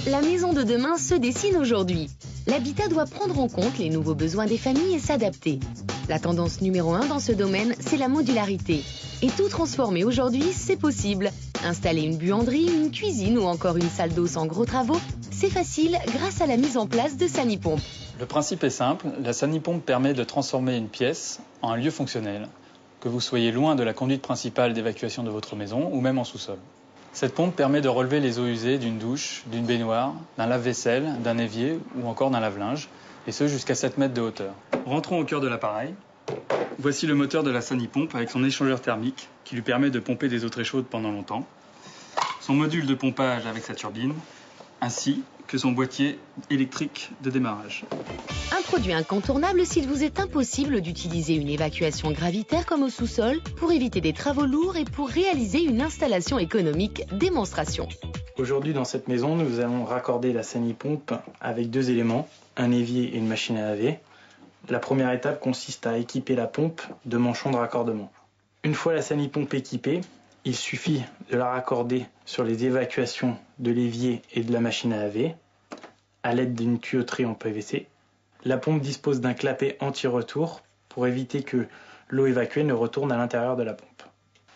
La maison de demain se dessine aujourd'hui. L'habitat doit prendre en compte les nouveaux besoins des familles et s'adapter. La tendance numéro 1 dans ce domaine, c'est la modularité. Et tout transformer aujourd'hui, c'est possible. Installer une buanderie, une cuisine ou encore une salle d'eau sans gros travaux, c'est facile grâce à la mise en place de Sanipomp. Le principe est simple, la Sanipomp permet de transformer une pièce en un lieu fonctionnel, que vous soyez loin de la conduite principale d'évacuation de votre maison ou même en sous-sol. Cette pompe permet de relever les eaux usées d'une douche, d'une baignoire, d'un lave-vaisselle, d'un évier ou encore d'un lave-linge, et ce jusqu'à 7 mètres de hauteur. Rentrons au cœur de l'appareil. Voici le moteur de la Sanipomp avec son échangeur thermique qui lui permet de pomper des eaux très chaudes pendant longtemps, son module de pompage avec sa turbine, ainsi que son boîtier électrique de démarrage. Un produit incontournable s'il vous est impossible d'utiliser une évacuation gravitaire comme au sous-sol pour éviter des travaux lourds et pour réaliser une installation économique démonstration. Aujourd'hui, dans cette maison, nous allons raccorder la Sanipomp avec 2 éléments, un évier et une machine à laver. La première étape consiste à équiper la pompe de manchons de raccordement. Une fois la Sanipomp équipée, il suffit de la raccorder sur les évacuations de l'évier et de la machine à laver à l'aide d'une tuyauterie en PVC. La pompe dispose d'un clapet anti-retour pour éviter que l'eau évacuée ne retourne à l'intérieur de la pompe.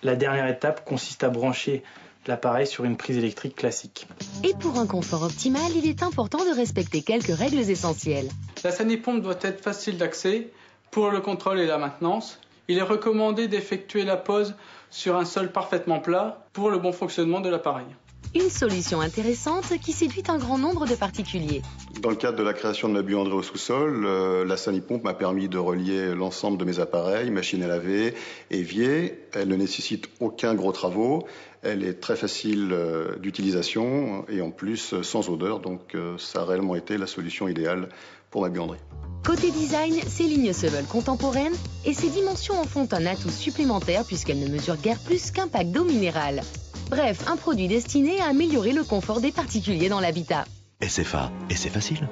La dernière étape consiste à brancher l'appareil sur une prise électrique classique. Et pour un confort optimal, il est important de respecter quelques règles essentielles. La Sanipomp doit être facile d'accès pour le contrôle et la maintenance. Il est recommandé d'effectuer la pose sur un sol parfaitement plat pour le bon fonctionnement de l'appareil. Une solution intéressante qui séduit un grand nombre de particuliers. Dans le cadre de la création de ma buanderie au sous-sol, la Sanipomp m'a permis de relier l'ensemble de mes appareils, machine à laver, évier. Elle ne nécessite aucun gros travaux. Elle est très facile d'utilisation et en plus sans odeur, donc ça a réellement été la solution idéale pour ma buanderie. Côté design, ces lignes se veulent contemporaines et ces dimensions en font un atout supplémentaire puisqu'elles ne mesurent guère plus qu'un pack d'eau minérale. Bref, un produit destiné à améliorer le confort des particuliers dans l'habitat. SFA, et c'est facile.